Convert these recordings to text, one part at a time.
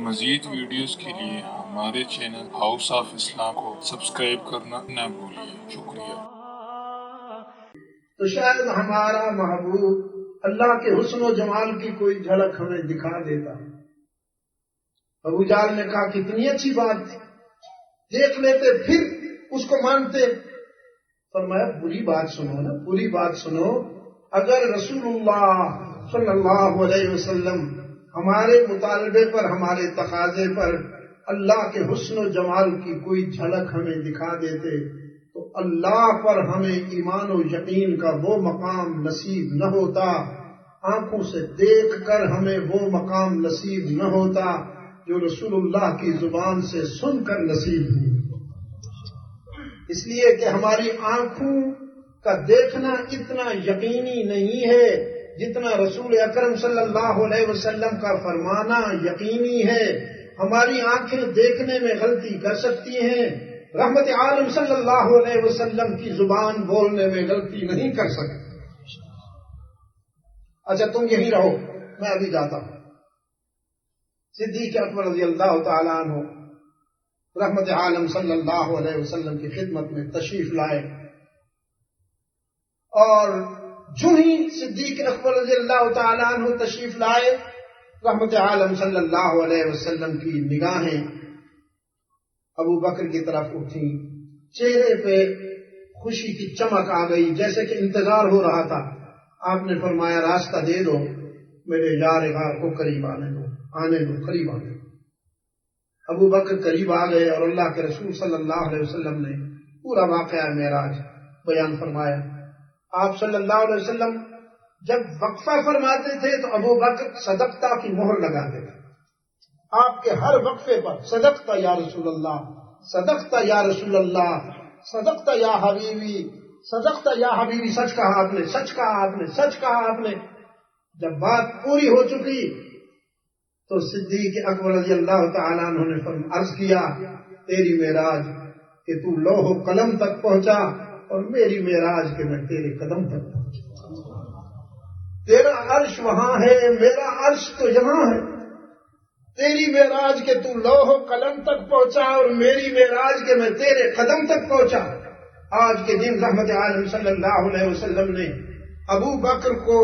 مزید ویڈیوز کے لیے ہمارے چینل ہاؤس آف اسلام کو سبسکرائب کرنا نہ بھولیے۔ شکریہ۔ تو شاید ہمارا محبوب اللہ کے حسن و جمال کی کوئی جھلک ہمیں دکھا دیتا۔ ابو جہل نے کہا کتنی اچھی بات تھی، دیکھ لیتے پھر اس کو مانتے۔ فرمایا پوری بات سنو نا، پوری بات سنو۔ اگر رسول اللہ صلی اللہ علیہ وسلم ہمارے مطالبے پر، ہمارے تقاضے پر اللہ کے حسن و جمال کی کوئی جھلک ہمیں دکھا دیتے تو اللہ پر ہمیں ایمان و یقین کا وہ مقام نصیب نہ ہوتا، آنکھوں سے دیکھ کر ہمیں وہ مقام نصیب نہ ہوتا جو رسول اللہ کی زبان سے سن کر نصیب ہوئی۔ اس لیے کہ ہماری آنکھوں کا دیکھنا اتنا یقینی نہیں ہے جتنا رسول اکرم صلی اللہ علیہ وسلم کا فرمانا یقینی ہے۔ ہماری آنکھیں دیکھنے میں غلطی کر سکتی ہیں، رحمت عالم صلی اللہ علیہ وسلم کی زبان بولنے میں غلطی نہیں کر سکتی۔ اچھا تم یہیں رہو، میں ابھی جاتا ہوں۔ صدیق اکبر رضی اللہ تعالیٰ عنہ رحمت عالم صلی اللہ علیہ وسلم کی خدمت میں تشریف لائے، اور جو ہی صدیق اکبر رضی اللہ تعالیٰ عنہ تشریف لائے، رحمت عالم صلی اللہ علیہ وسلم کی نگاہیں ابو بکر کی طرف اٹھی، چہرے پہ خوشی کی چمک آ گئی، جیسے کہ انتظار ہو رہا تھا۔ آپ نے فرمایا راستہ دے دو، میرے یار غار کو قریب آنے دو، قریب آنے دو۔ ابو بکر قریب آ گئے اور اللہ کے رسول صلی اللہ علیہ وسلم نے پورا واقعہ معراج بیان فرمایا۔ آپ صلی اللہ علیہ وسلم جب وقفہ فرماتے تھے تو ابو بکر صدقتا کی مہر لگاتے تھے۔ آپ کے ہر وقفے پر صدقتا یا رسول اللہ، صدقتا یا رسول اللہ، صدقتا یا حبیبی، صدقتا یا حبیبی، سچ کہا آپ نے، سچ کہا آپ نے، سچ کہا آپ نے۔ جب بات پوری ہو چکی تو صدیق اکبر رضی اللہ تعالیٰ عنہ نے عرض کیا تیری معراج کہ تو لوح و قلم تک پہنچا، اور میری معراج کہ میں تیرے قدم تک پہنچا۔ تیرا عرش وہاں ہے، میرا عرش تو یہاں ہے۔ تیری معراج کہ تو لوح و قلم تک پہنچا، اور میری معراج کہ میں تیرے قدم تک پہنچا۔ آج کے دن رحمت عالم صلی اللہ علیہ وسلم نے ابو بکر کو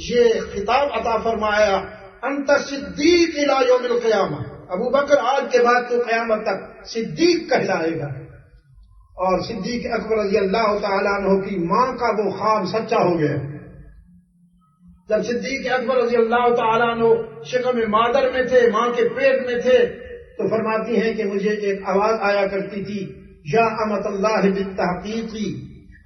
یہ خطاب عطا فرمایا، انت صدیق الی یوم القیامہ، ابو بکر آج کے بعد تو قیامت تک صدیق کہلائے گا۔ اور صدیق اکبر رضی اللہ تعالیٰ عنہ کی ماں کا وہ خواب سچا ہو گیا۔ جب صدیق اکبر رضی اللہ تعالیٰ عنہ شکم مادر میں تھے، ماں کے پیٹ میں تھے، تو فرماتی ہیں کہ مجھے ایک آواز آیا کرتی تھی، یا امت اللہ بالتحقیقی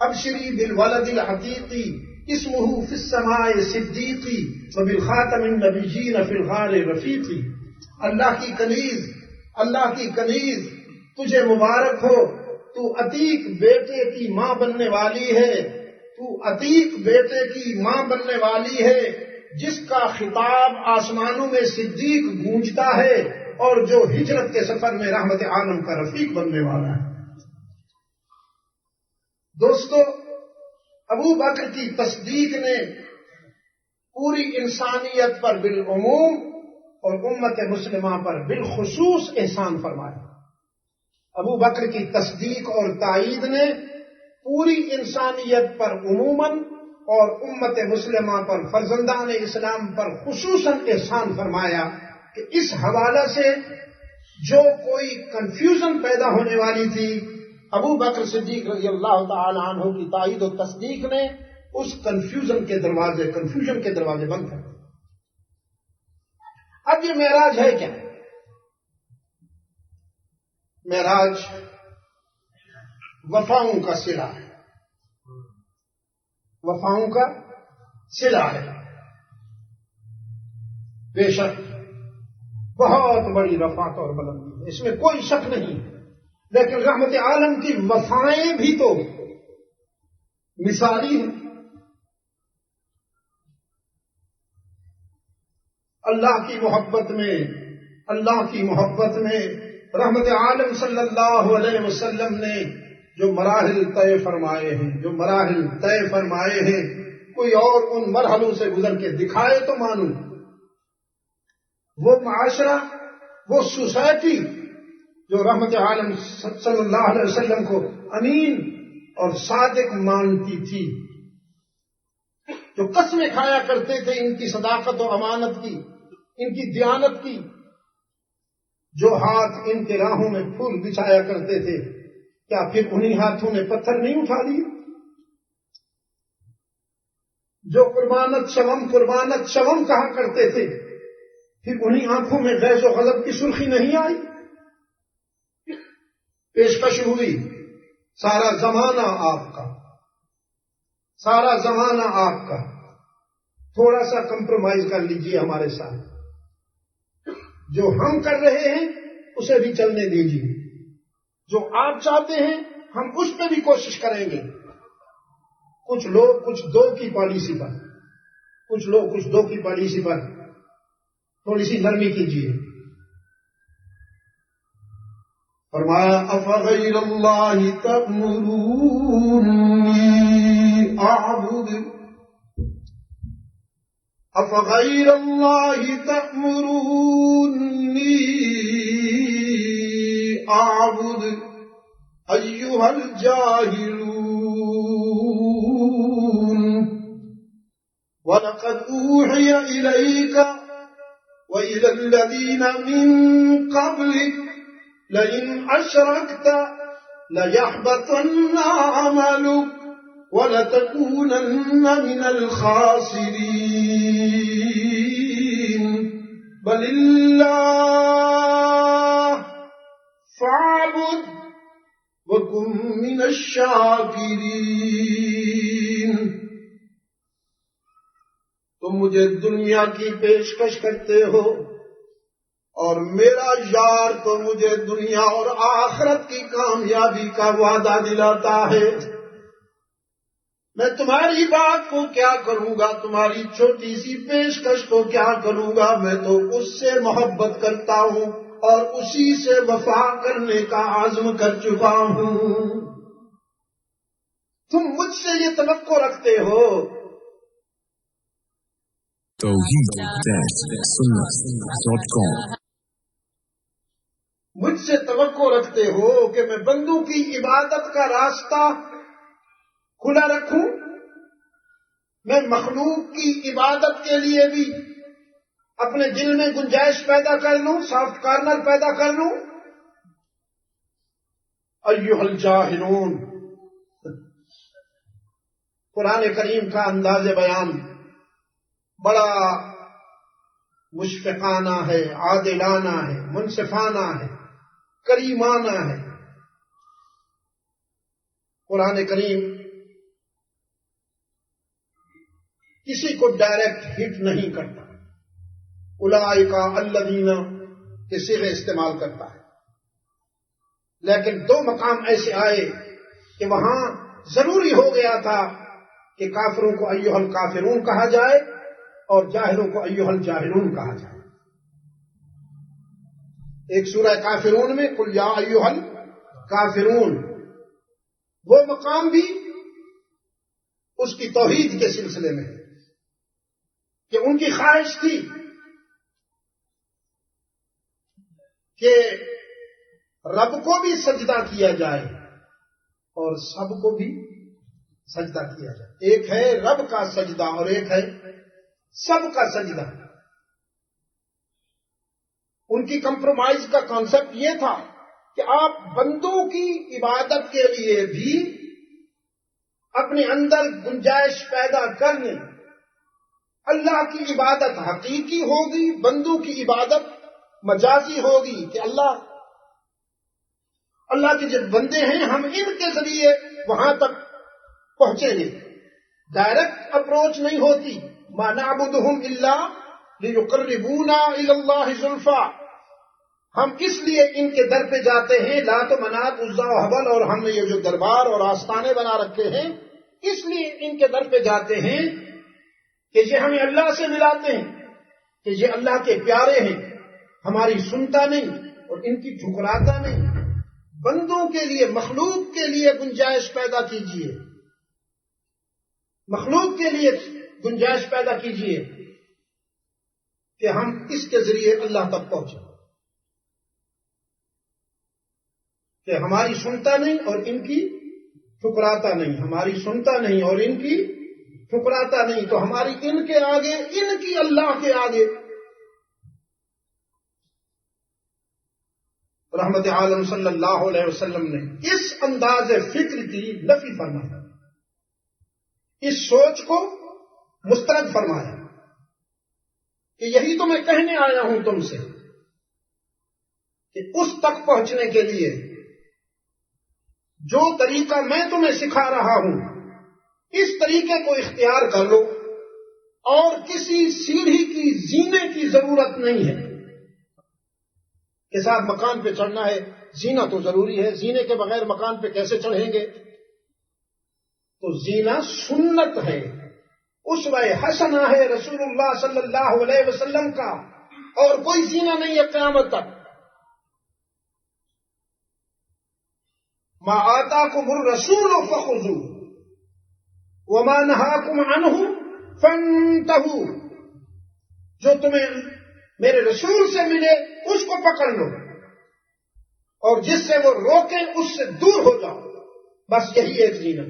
ابشری بالولد الحقیقی اسمہ فی السماء صدیقی وبالخاتم النبیین فی الغار رفیقی۔ اللہ کی کنیز، اللہ کی کنیز تجھے مبارک ہو، تو عتیق بیٹے کی ماں بننے والی ہے، تو عتیق بیٹے کی ماں بننے والی ہے، جس کا خطاب آسمانوں میں صدیق گونجتا ہے، اور جو ہجرت کے سفر میں رحمت عالم کا رفیق بننے والا ہے۔ دوستو، ابو بکر کی تصدیق نے پوری انسانیت پر بالعموم اور امت مسلمہ پر بالخصوص احسان فرمایا۔ ابو بکر کی تصدیق اور تائید نے پوری انسانیت پر عموماً اور امت مسلمہ پر، فرزندان اسلام پر خصوصاً احسان فرمایا کہ اس حوالے سے جو کوئی کنفیوژن پیدا ہونے والی تھی، ابو بکر صدیق رضی اللہ تعالی عنہ کی تائید و تصدیق نے اس کنفیوژن کے دروازے بند کر۔ اب یہ معراج ہے کیا؟ معراج وفاؤں کا صلہ ہے، وفاؤں کا صلہ ہے۔ بے شک بہت بڑی رفعت اور بلندی ہے، اس میں کوئی شک نہیں، لیکن رحمت عالم کی وفائیں بھی تو مثالی ہیں۔ اللہ کی محبت میں رحمت عالم صلی اللہ علیہ وسلم نے جو مراحل طے فرمائے ہیں کوئی اور ان مرحلوں سے گزر کے دکھائے تو مانوں۔ وہ معاشرہ، وہ سوسائٹی جو رحمت عالم صلی اللہ علیہ وسلم کو امین اور صادق مانتی تھی، جو قسمیں کھایا کرتے تھے ان کی صداقت و امانت کی، ان کی دیانت کی، جو ہاتھ ان کے راہوں میں پھول بچھایا کرتے تھے، کیا پھر انہی ہاتھوں نے پتھر نہیں اٹھا لیے؟ جو قربانت شوم کہا کرتے تھے، پھر انہی آنکھوں میں غیظ و غضب کی سرخی نہیں آئی؟ پیشکش ہوئی سارا زمانہ آپ کا، سارا زمانہ آپ کا، تھوڑا سا کمپرومائز کر لیجئے ہمارے ساتھ، جو ہم کر رہے ہیں اسے بھی چلنے دیجئے، جو آپ چاہتے ہیں ہم اس پہ بھی کوشش کریں گے۔ کچھ لوگ کچھ دو کی پالیسی پر تھوڑی سی نرمی کیجیے۔ فرمایا افغیر اللہ تأمرونی اعبد، افغیر اللہ تأمرونی اعبد ایھا الجاہلون، وَلَقَدْ أُوحِيَ إِلَيْكَ وَإِلَى الَّذِينَ مِن قَبْلِكَ لَئِنْ أَشْرَكْتَ لَيَحْبَطَنَّ عَمَلُكَ وَلَتَكُونَنَّ مِنَ الْخَاسِرِينَ بَلِ اللَّهَ فَاعْبُدْ وَكُن مِّنَ الشَّاكِرِينَ۔ تم مجھے دنیا کی پیشکش کرتے ہو اور میرا یار تو مجھے دنیا اور آخرت کی کامیابی کا وعدہ دلاتا ہے۔ میں تمہاری بات کو کیا کروں گا، تمہاری چھوٹی سی پیشکش کو کیا کروں گا؟ میں تو اس سے محبت کرتا ہوں اور اسی سے وفا کرنے کا عزم کر چکا ہوں۔ تم مجھ سے یہ توقع رکھتے ہو توحید-سنت.com مجھ سے توقع رکھتے ہو کہ میں بندوں کی عبادت کا راستہ کھلا رکھوں، میں مخلوق کی عبادت کے لیے بھی اپنے دل میں گنجائش پیدا کر لوں، سافٹ کارنر پیدا کر لوں۔ ایھا الجاہلون، قرآن کریم کا انداز بیان بڑا مشفقانہ ہے، عادلانہ ہے، منصفانہ ہے، کریمانہ ہے۔ قرآن کریم کسی کو ڈائریکٹ ہٹ نہیں کرتا، اولئک الذین کے صیغے استعمال کرتا ہے، لیکن دو مقام ایسے آئے کہ وہاں ضروری ہو گیا تھا کہ کافروں کو ایھا الکافرون کہا جائے اور جاہلوں کو ایھا الجاہلون کہا جائے۔ ایک سورہ کافرون میں قل یا ایھا الکافرون، وہ مقام بھی اس کی توحید کے سلسلے میں کہ ان کی خواہش تھی کہ رب کو بھی سجدہ کیا جائے اور سب کو بھی سجدہ کیا جائے۔ ایک ہے رب کا سجدہ اور ایک ہے سب کا سجدہ۔ ان کی کمپرومائز کا کانسیپٹ یہ تھا کہ آپ بندوں کی عبادت کے لیے بھی اپنے اندر گنجائش پیدا کر لیں۔ اللہ کی عبادت حقیقی ہوگی، بندوں کی عبادت مجازی ہوگی کہ اللہ کے جو بندے ہیں ہم ان کے ذریعے وہاں تک پہنچیں گے۔ ڈائریکٹ اپروچ نہیں ہوتی، ما نعبدہم الا لیقربونا الی اللہ زلفیٰ۔ ہم اس لیے ان کے در پہ جاتے ہیں، لات و منات عزا و حبل، اور ہم نے یہ جو دربار اور آستانے بنا رکھے ہیں اس لیے ان کے در پہ جاتے ہیں کہ یہ ہمیں اللہ سے ملاتے ہیں، کہ یہ اللہ کے پیارے ہیں، ہماری سنتا نہیں اور ان کی ٹھکراتا نہیں۔ بندوں کے لیے، مخلوق کے لیے گنجائش پیدا کیجیے، مخلوق کے لیے گنجائش پیدا کیجیے کہ ہم اس کے ذریعے اللہ تک پہنچیں۔ کہ ہماری سنتا نہیں اور ان کی ٹھکراتا نہیں، ہماری سنتا نہیں اور ان کی ٹھکراتا نہیں، تو ہماری ان کے آگے، ان کی اللہ کے آگے۔ رحمت عالم صلی اللہ علیہ وسلم نے اس انداز فکر کی نفی فرمایا، اس سوچ کو مسترد فرمایا کہ یہی تو میں کہنے آیا ہوں تم سے کہ اس تک پہنچنے کے لیے جو طریقہ میں تمہیں سکھا رہا ہوں اس طریقے کو اختیار کر لو، اور کسی سیڑھی کی زینے کی ضرورت نہیں ہے کہ صاحب مکان پہ چڑھنا ہے، زینہ تو ضروری ہے، زینے کے بغیر مکان پہ کیسے چڑھیں گے؟ تو زینہ سنت ہے، اسوہ حسنہ ہے رسول اللہ صلی اللہ علیہ وسلم کا، اور کوئی زینہ نہیں ہے قیامت تک۔ ما آتاکم الرسول فخذوہ وما نہاکم عنہ فانتہوا، جو تمہیں میرے رسول سے ملے اس کو پکڑ لو، اور جس سے وہ روکے اس سے دور ہو جاؤ، بس یہی ایک زینہ،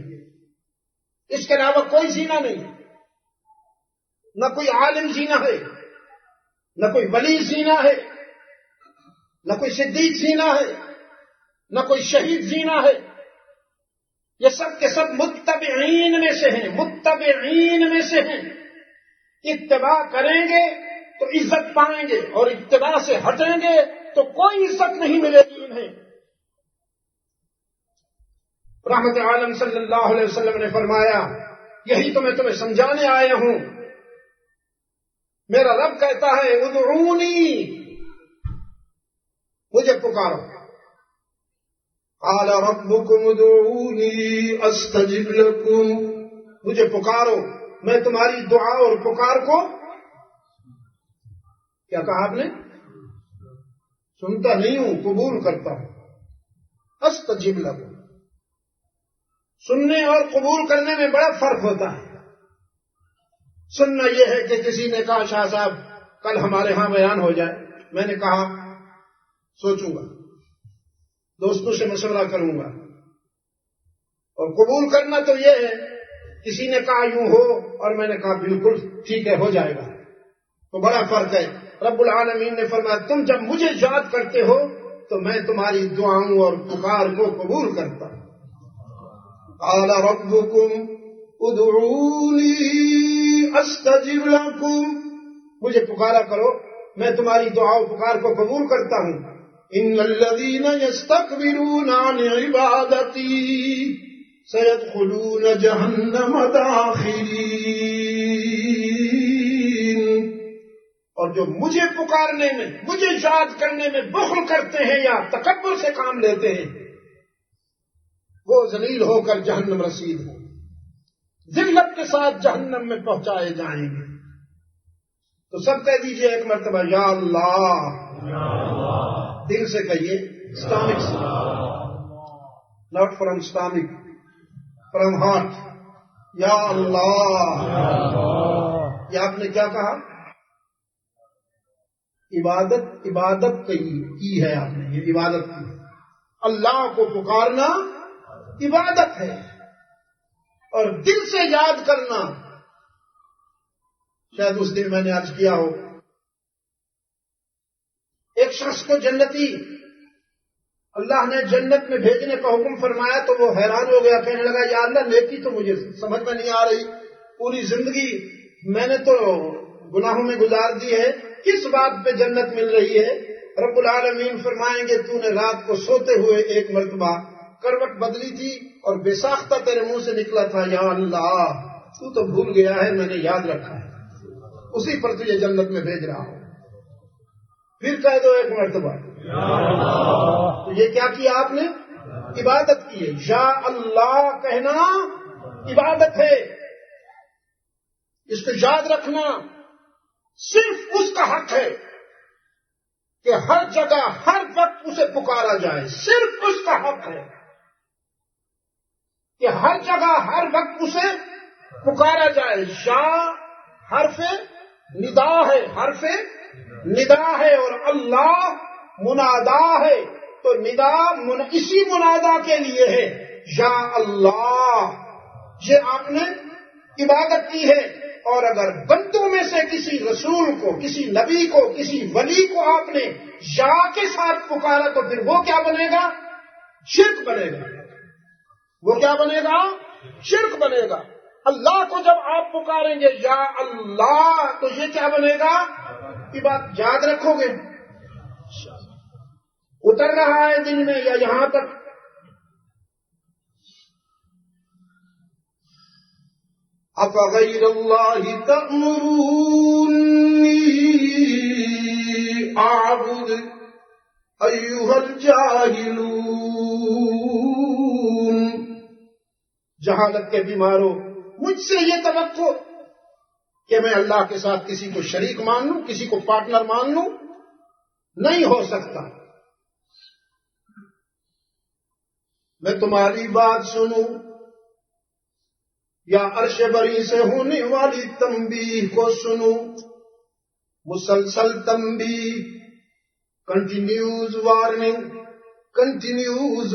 اس کے علاوہ کوئی زینہ نہیں، نہ کوئی عالم زینہ ہے، نہ کوئی ولی زینہ ہے، نہ کوئی صدیق زینہ ہے، نہ کوئی شہید زینہ ہے، یہ سب کے سب متبعین میں سے ہیں، متبعین میں سے ہیں۔ اتباع کریں گے تو عزت پائیں گے، اور اتباع سے ہٹیں گے تو کوئی عزت نہیں ملے گی انہیں۔ رحمت عالم صلی اللہ علیہ وسلم نے فرمایا یہی تو میں تمہیں سمجھانے آیا ہوں، میرا رب کہتا ہے ادعونی، مجھے پکارو، قال ربکم ادعونی استجب لکم، مجھے پکارو میں تمہاری دعا اور پکار کو، کیا کہا آپ نے؟ سنتا نہیں ہوں، قبول کرتا ہوں، استجب لکم۔ سننے اور قبول کرنے میں بڑا فرق ہوتا ہے۔ سننا یہ ہے کہ کسی نے کہا شاہ صاحب کل ہمارے ہاں بیان ہو جائے، میں نے کہا سوچوں گا، دوستوں سے مشورہ کروں گا۔ اور قبول کرنا تو یہ ہے کسی نے کہا یوں ہو اور میں نے کہا بالکل ٹھیک ہے ہو جائے گا، تو بڑا فرق ہے۔ رب العالمین نے فرمایا تم جب مجھے یاد کرتے ہو تو میں تمہاری دعاؤں اور پکار کو قبول کرتا ہوں۔ قال ربکم ادعونی استجب لکم، مجھے پکارا کرو میں تمہاری دعا و پکار کو قبول کرتا ہوں۔ ان الذین یستکبرون عن عبادتی سیدخلون جہنم داخرین، اور جو مجھے پکارنے میں، مجھے یاد کرنے میں بخل کرتے ہیں یا تکبر سے کام لیتے ہیں وہ ذلیل ہو کر جہنم رسید ہوں، ذلت کے ساتھ جہنم میں پہنچائے جائیں گے۔ تو سب کہہ دیجئے ایک مرتبہ یا اللہ، دل سے کہیے، اسٹامک سے، not from stomach, from heart, یا اللہ۔ یہ آپ نے کیا کہا؟ عبادت کی ہے آپ نے، یہ عبادت کی ہے۔ اللہ کو پکارنا عبادت ہے، اور دل سے یاد کرنا، شاید اس دن میں نے عرض کیا ہو، ایک شخص کو جنتی اللہ نے جنت میں بھیجنے کا حکم فرمایا تو وہ حیران ہو گیا، کہنے لگا یا اللہ نیکی تو مجھے سمجھ میں نہیں آ رہی، پوری زندگی میں نے تو گناہوں میں گزار دی ہے، کس بات پہ جنت مل رہی ہے؟ رب العالمین فرمائیں گے تو نے رات کو سوتے ہوئے ایک مرتبہ کروٹ بدلی تھی اور بے ساختہ تیرے منہ سے نکلا تھا یا اللہ، تو تو بھول گیا ہے، میں نے یاد رکھا ہے، اسی پر تجھے جنت میں بھیج رہا ہوں۔ پھر کہہ دو ایک مرتبہ، تو یہ کیا کیا آپ نے؟ عبادت کی ہے۔ یا اللہ کہنا عبادت ہے، اس کو یاد رکھنا صرف اس کا حق ہے کہ ہر جگہ ہر وقت اسے پکارا جائے، صرف اس کا حق ہے کہ ہر جگہ ہر وقت اسے پکارا جائے۔ یا حرف ندا ہے، حرف ندا ہے، اور اللہ منادا ہے، تو ندا اسی منادا کے لیے ہے، یا اللہ، یہ آپ نے عبادت کی ہے۔ اور اگر بندوں میں سے کسی رسول کو، کسی نبی کو، کسی ولی کو آپ نے یا کے ساتھ پکارا تو پھر وہ کیا بنے گا؟ شرک بنے گا۔ وہ کیا بنے گا؟ شرک بنے گا۔ اللہ کو جب آپ پکاریں گے یا اللہ تو یہ کیا بنے گا؟ یہ بات یاد رکھو گے؟ اتر رہا ہے دل میں یا یہاں تک؟ افغیر اللہ تأمرونی اعبد ایھا الجاہلون۔ جہالت کے بیماروں، مجھ سے یہ توقع کہ میں اللہ کے ساتھ کسی کو شریک مان لوں، کسی کو پارٹنر مان لوں، نہیں ہو سکتا۔ میں تمہاری بات سنوں یا عرش بری سے ہونے والی تنبیہ کو سنوں، مسلسل تنبیہ، کنٹینیوز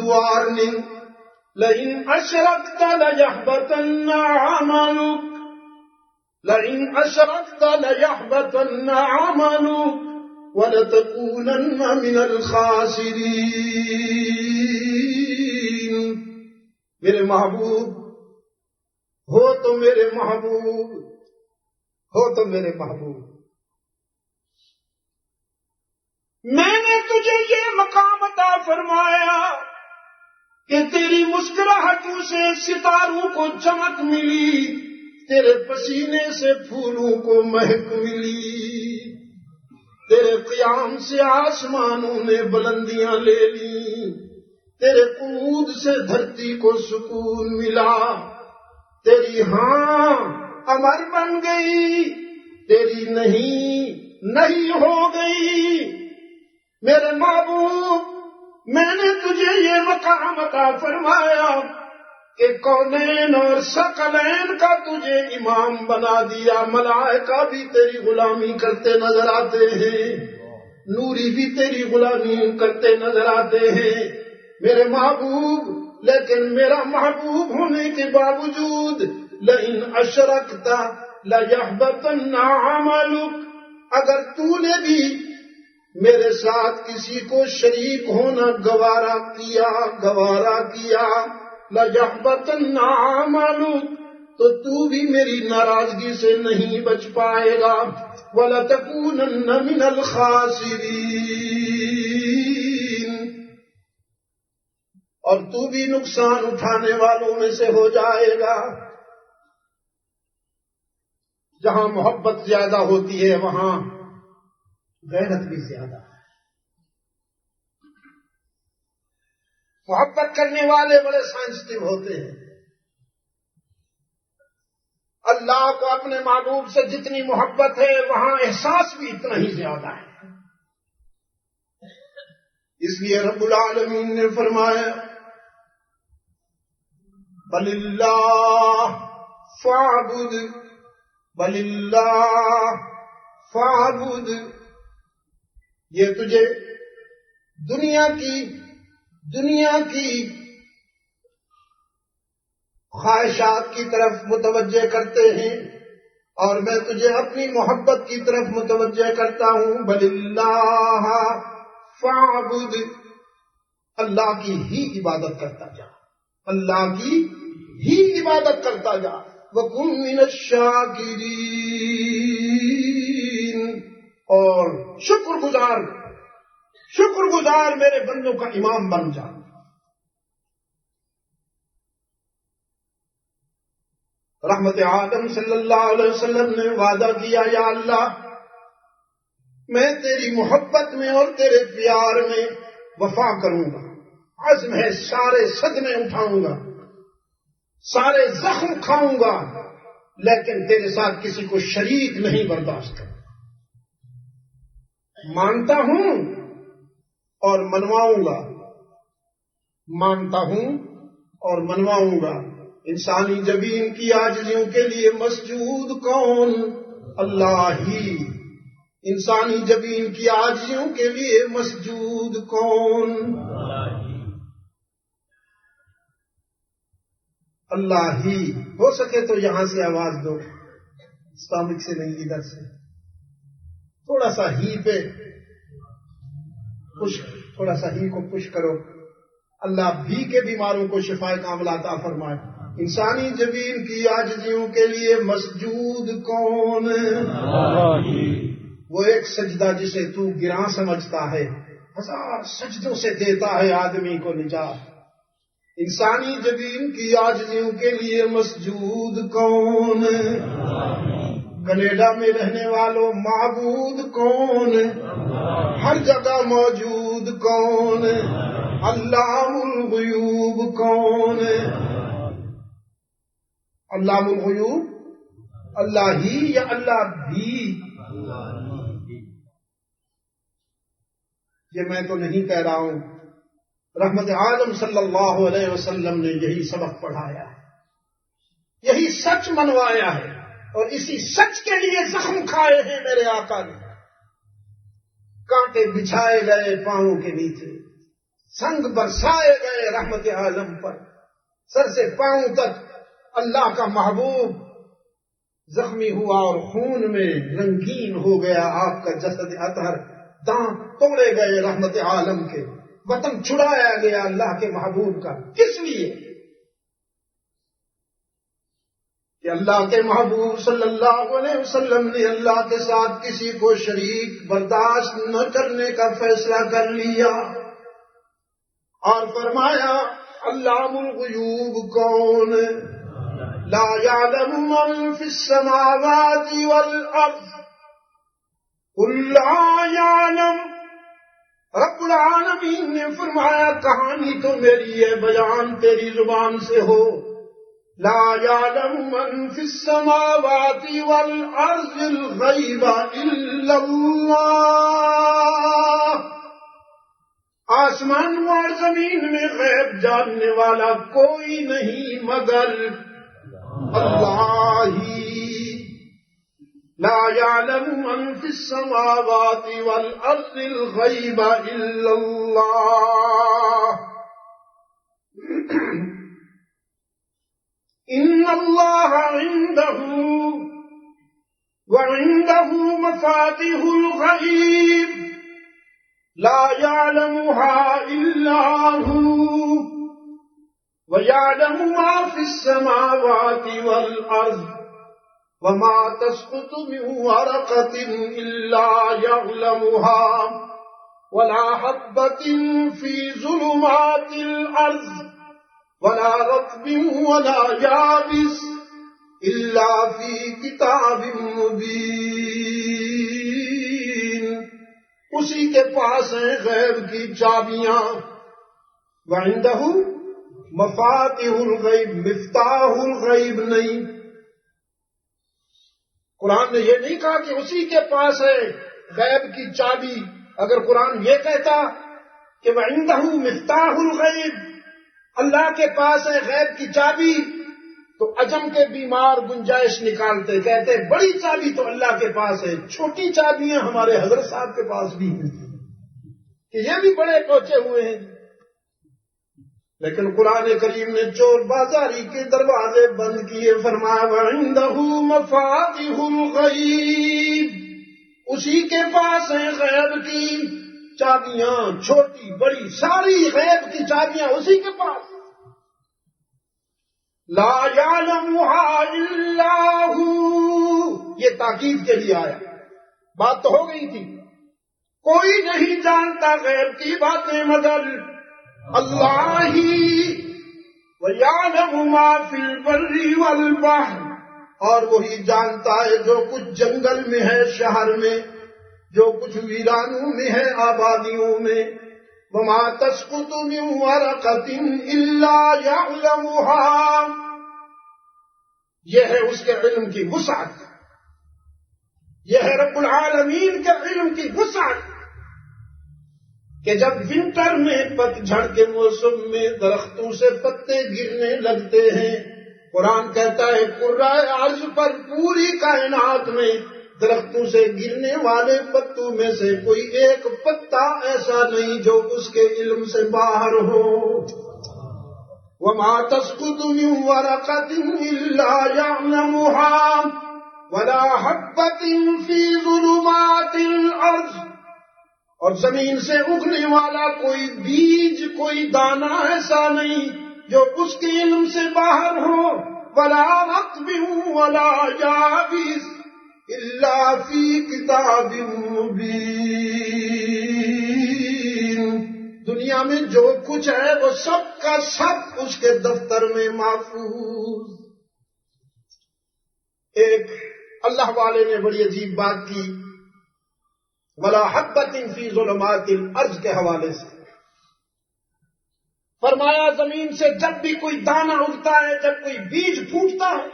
وارننگ، لئن اشرکت لیحبطن عملک، لئن اشرکت لیحبطن عملک ولتکونن من الخاسرین۔ میرے محبوب ہو تو میرے محبوب، ہو تو میرے محبوب، میں نے تجھے یہ مقام عطا فرمایا کہ تیری مسکراہٹوں سے ستاروں کو چمک ملی، تیرے پسینے سے پھولوں کو مہک ملی، تیرے قیام سے آسمانوں نے بلندیاں لے لی، تیرے قعود سے دھرتی کو سکون ملا، تیری ہاں امر بن گئی، تیری نہیں ہو گئی۔ میرے محبوب، میں نے تجھے یہ مقام عطا فرمایا کہ کونین اور ثقلین کا تجھے امام بنا دیا، ملائکہ بھی تیری غلامی کرتے نظر آتے ہیں، نوری بھی تیری غلامی کرتے نظر آتے ہیں میرے محبوب، لیکن میرا محبوب ہونے کے باوجود لئن اشرکت لیحبطن عملک، اگر تو نے بھی میرے ساتھ کسی کو شریک ہونا گوارا کیا لیحبطن عملک، تو تو بھی میری ناراضگی سے نہیں بچ پائے گا، وَلَتَكُونَنَّ مِنَ الْخَاسِرِينَ، اور تو بھی نقصان اٹھانے والوں میں سے ہو جائے گا۔ جہاں محبت زیادہ ہوتی ہے وہاں غیرت بھی زیادہ ہے۔ محبت کرنے والے بڑے سینسٹیو ہوتے ہیں۔ اللہ کو اپنے محبوب سے جتنی محبت ہے وہاں احساس بھی اتنا ہی زیادہ ہے۔ اس لیے رب العالمین نے فرمایا بل اللہ فاعبد، یہ تجھے دنیا کی خواہشات کی طرف متوجہ کرتے ہیں، اور میں تجھے اپنی محبت کی طرف متوجہ کرتا ہوں۔ بل اللہ فاعبد، اللہ کی ہی عبادت کرتا جا، اللہ کی ہی عبادت کرتا جا، وَكُن مِّنَ الشَّاكِرِينَ، اور شکر گزار میرے بندوں کا امام بن جا۔ رحمت عالم صلی اللہ علیہ وسلم نے وعدہ کیا، یا اللہ میں تیری محبت میں اور تیرے پیار میں وفا کروں گا، عزم ہے سارے صدمے اٹھاؤں گا، سارے زخم کھاؤں گا، لیکن تیرے ساتھ کسی کو شریک نہیں برداشت کروں۔ مانتا ہوں اور منواؤں گا، مانتا ہوں اور منواؤں گا۔ انسانی جبین کی عاجزیوں کے لیے مسجود کون؟ اللہ ہی۔ انسانی جبین کی عاجزیوں کے لیے مسجود کون؟ اللہ ہی. ہو سکے تو یہاں سے آواز دو، اسلامک سے نہیں، ادھر سے تھوڑا سا ہی پہ پش، تھوڑا سا ہی کو پش کرو. اللہ بھی کے بیماروں کو شفا کاملہ عطا فرمائے. انسانی جبین کی عاجزیوں کے لیے مسجود کون؟ وہ ایک سجدہ جسے تو گراں سمجھتا ہے، ہزار سجدوں سے دیتا ہے آدمی کو نجات. انسانی جبین کی عاجزیوں کے لیے مسجود کون؟ کینیڈا میں رہنے والوں معبود کون؟ ہر جگہ موجود کون؟ علام الغیوب کون؟ علام الغیوب اللہ ہی یا اللہ بھی؟ یہ میں تو نہیں کہہ رہا ہوں، رحمت عالم صلی اللہ علیہ وسلم نے یہی سبق پڑھایا ہے، یہی سچ منوایا ہے، اور اسی سچ کے لیے زخم کھائے ہیں میرے آقا نے. کانٹے بچھائے گئے پاؤں کے نیچے، سنگ برسائے گئے رحمت عالم پر، سر سے پاؤں تک اللہ کا محبوب زخمی ہوا اور خون میں رنگین ہو گیا آپ کا جسد اطہر. دانت توڑے گئے رحمت عالم کے، وطن چھڑایا گیا اللہ کے محبوب کا. کس لیے؟ کہ اللہ کے محبوب صلی اللہ علیہ وسلم نے اللہ کے ساتھ کسی کو شریک برداشت نہ کرنے کا فیصلہ کر لیا، اور فرمایا علام الغیوب کون؟ لا يعلم من في السماوات والارض قل لا يعلم. رب العالمین نے فرمایا کہانی تو میری ہے، بیان تیری زبان سے ہو. لا يعلم من في السماوات والارض الغیب الا اللہ. آسمان اور زمین میں غیب جاننے والا کوئی نہیں مگر اللہ ہی. لا يعلم من في السماوات والارض الغیب الا اللہ. ان اللہ عنده وعنده مفاتيح الغیب لا يعلمها الا هو ويعلم ما في السماوات والارض وما تسقط من ورقة إلا يعلمها ولا حبة في ظلمات الأرض ولا رطب ولا يابس إلا في كتاب مبين. اسی کے پاس ہیں غیب کی چابیاں. وعنده مفاتیح الغیب، مفتاح الغیب نہیں. قرآن نے یہ نہیں کہا کہ اسی کے پاس ہے غیب کی چابی. اگر قرآن یہ کہتا کہ وعنده مفتاح الغیب، اللہ کے پاس ہے غیب کی چابی، تو عجم کے بیمار گنجائش نکالتے، کہتے بڑی چابی تو اللہ کے پاس ہے، چھوٹی چابیاں ہمارے حضرت صاحب کے پاس بھی ہیں کہ یہ بھی بڑے پہنچے ہوئے ہیں. لیکن قرآن کریم نے چور بازاری کے دروازے بند کیے. فرمایا وعنده مفاتیح الغیب، اسی کے پاس ہیں غیب کی چابیاں، چھوٹی بڑی ساری غیب کی چابیاں اسی کے پاس. لا يعلمها الا هو، یہ تاکید کے لیے آیا. بات تو ہو گئی تھی، کوئی نہیں جانتا غیب کی باتیں مگر اللہ ہی. وَيَعْلَمُ مَا فِي الْبَرِّ وَالْبَحْرِ، اور وہی جانتا ہے جو کچھ جنگل میں ہے، شہر میں، جو کچھ ویرانوں میں ہے، آبادیوں میں. وَمَا تَسْقُطُ مِنْ وَرَقَةٍ إِلَّا يَعْلَمُهَا، یہ ہے اس کے علم کی وسعت، یہ ہے رب العالمین کے علم کی وسعت کہ جب ونٹر میں پتجھڑ کے موسم میں درختوں سے پتے گرنے لگتے ہیں، قرآن کہتا ہے کرۂ ارض پر پوری کائنات میں درختوں سے گرنے والے پتوں میں سے کوئی ایک پتا ایسا نہیں جو اس کے علم سے باہر ہو. وما تسقط من ورقة إلا يعلمها ولا حبة في ظلمات الأرض. اور زمین سے اگنے والا کوئی بیج، کوئی دانہ ایسا نہیں جو اس کے علم سے باہر ہو. ولا رطب ولا یابس الا فی کتاب مبین. دنیا میں جو کچھ ہے وہ سب کا سب اس کے دفتر میں محفوظ. ایک اللہ والے نے بڑی عجیب بات کی ولا حبۃ فی ظلمات الارض کے حوالے سے. فرمایا زمین سے جب بھی کوئی دانہ اگتا ہے، جب کوئی بیج پھوٹتا ہے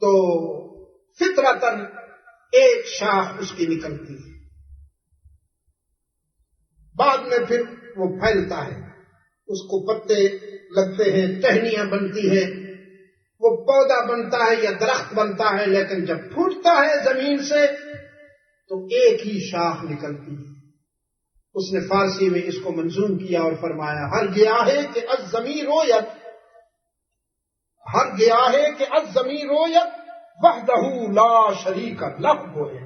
تو فطرتاً ایک شاخ اس کی نکلتی ہے، بعد میں پھر وہ پھیلتا ہے، اس کو پتے لگتے ہیں، ٹہنیاں بنتی ہیں، وہ پودا بنتا ہے یا درخت بنتا ہے. لیکن جب پھوٹتا ہے زمین سے تو ایک ہی شاخ نکلتی ہے. اس نے فارسی میں اس کو منظوم کیا اور فرمایا ہر گیا ہے کہ الزمین رویت، ہر گیا ہے کہ الزمین رویت وحدہ لا شریک لہ ہوئے.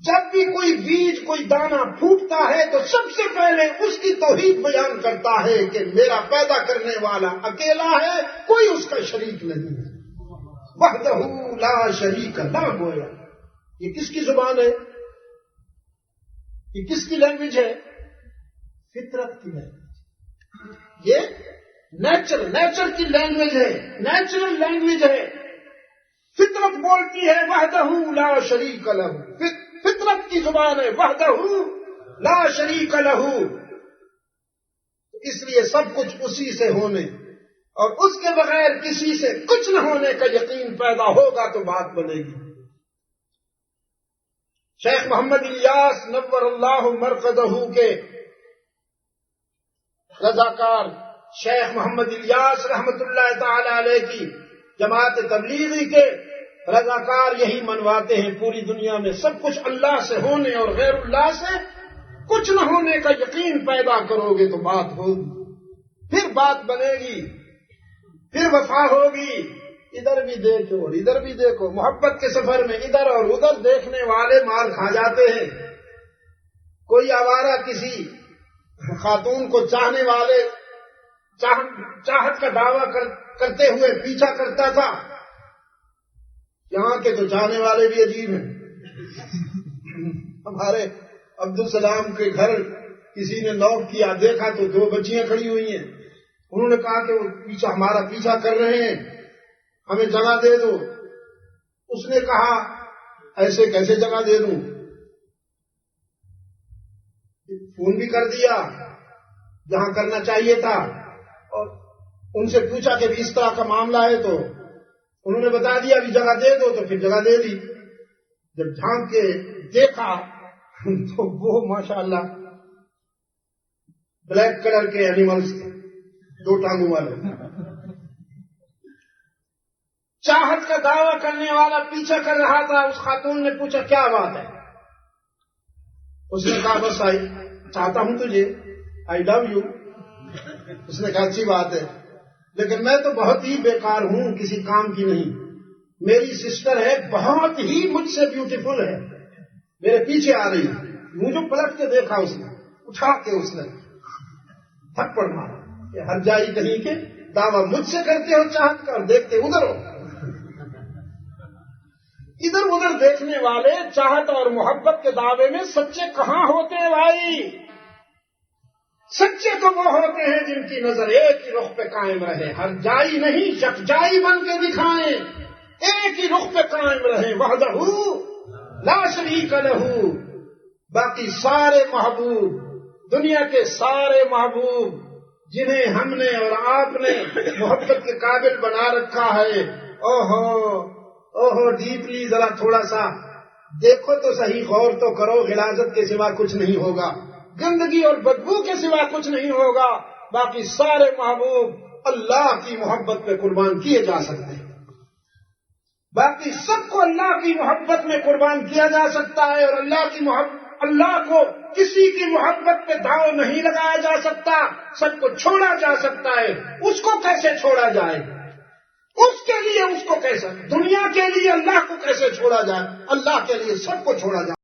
جب بھی کوئی بیج، کوئی دانہ پھوٹتا ہے تو سب سے پہلے اس کی توحید بیان کرتا ہے کہ میرا پیدا کرنے والا اکیلا ہے، کوئی اس کا شریک نہیں ہے. وحدہ لا شریک لہ ہوئے. یہ کس کی زبان ہے؟ یہ کس کی لینگویج ہے؟ فطرت کی لینگویج. یہ نیچر کی لینگویج ہے، نیچرل لینگویج ہے. فطرت بولتی ہے وحدہ لا شریک لہ. فطرت کی زبان ہے وحدہ لا شریک لہ. اس لیے سب کچھ اسی سے ہونے اور اس کے بغیر کسی سے کچھ نہ ہونے کا یقین پیدا ہوگا تو بات بنے گی. شیخ محمد الیاس نور اللہ مرقدہ کے رضاکار شیخ محمد الیاس رحمت اللہ تعالی علیہ کی جماعت تبلیغی کے رضاکار یہی منواتے ہیں پوری دنیا میں سب کچھ اللہ سے ہونے اور غیر اللہ سے کچھ نہ ہونے کا یقین پیدا کرو گے تو بات ہوگی، پھر بات بنے گی، پھر وفا ہوگی. ادھر بھی دیکھو اور ادھر بھی دیکھو. محبت کے سفر میں ادھر اور ادھر دیکھنے والے مار کھا جاتے ہیں. کوئی آوارہ کسی خاتون کو چاہنے والے چاہت کا دعویٰ کرتے ہوئے پیچھا کرتا تھا. یہاں کے تو چاہنے والے بھی عجیب ہیں. ہمارے عبدالسلام کے گھر کسی نے نوک کیا، دیکھا تو 2 بچیاں کھڑی ہوئی ہیں. انہوں نے کہا کہ وہ ہمارا پیچھا کر رہے ہیں، ہمیں جگہ دے دو. اس نے کہا ایسے کیسے جگہ دے دوں؟ فون بھی کر دیا جہاں کرنا چاہیے تھا اور ان سے پوچھا کہ اس طرح کا معاملہ ہے تو انہوں نے بتا دیا بھی جگہ دے دو، تو پھر جگہ دے دی. جب جھانک کے دیکھا تو وہ ماشاءاللہ بلیک کلر کے اینیملز تھے، 2 ٹانگوں والے. چاہت کا دعویٰ کرنے والا پیچھا کر رہا تھا. اس خاتون نے پوچھا کیا بات ہے؟ اس نے کہا بس چاہتا ہوں تجھے، آئی لو یو. اس نے کہا اچھی بات ہے، لیکن میں تو بہت ہی بیکار ہوں، کسی کام کی نہیں. میری سسٹر ہے، بہت ہی مجھ سے بیوٹیفل ہے، میرے پیچھے آ رہی ہے. مجھے پلٹ کے دیکھا اس نے، اٹھا کے اس نے تھپڑ مارا کہ ہر جائی کہیں کے دعویٰ مجھ سے کرتے ہو چاہت کا اور دیکھتے ادھر ہو. ادھر ادھر دیکھنے والے چاہت اور محبت کے دعوے میں سچے کہاں ہوتے ہیں بھائی؟ سچے تو وہ ہوتے ہیں جن کی نظر ایک ہی رخ پہ قائم رہے، ہر جائی نہیں، یکجائی بن کے دکھائیں، ایک ہی رخ پہ قائم رہے. وحدہ لا شریک لہ. باقی سارے محبوب، دنیا کے سارے محبوب جنہیں ہم نے اور آپ نے محبت کے قابل بنا رکھا ہے، اوہو ڈیپلی ذرا تھوڑا سا دیکھو تو صحیح، غور تو کرو. غلاظت کے سوا کچھ نہیں ہوگا، گندگی اور بدبو کے سوا کچھ نہیں ہوگا. باقی سارے محبوب اللہ کی محبت پہ قربان کیے جا سکتے ہیں. باقی سب کو اللہ کی محبت میں قربان کیا جا سکتا ہے، اور اللہ کو کسی کی محبت پہ داؤ نہیں لگایا جا سکتا، سب کو چھوڑا جا سکتا ہے۔ اس کو کیسے چھوڑا جائے؟ اس کے لیے اس کو کیسے، دنیا کے لیے اللہ کو کیسے چھوڑا جائے؟ اللہ کے لیے سب کو چھوڑا جائے۔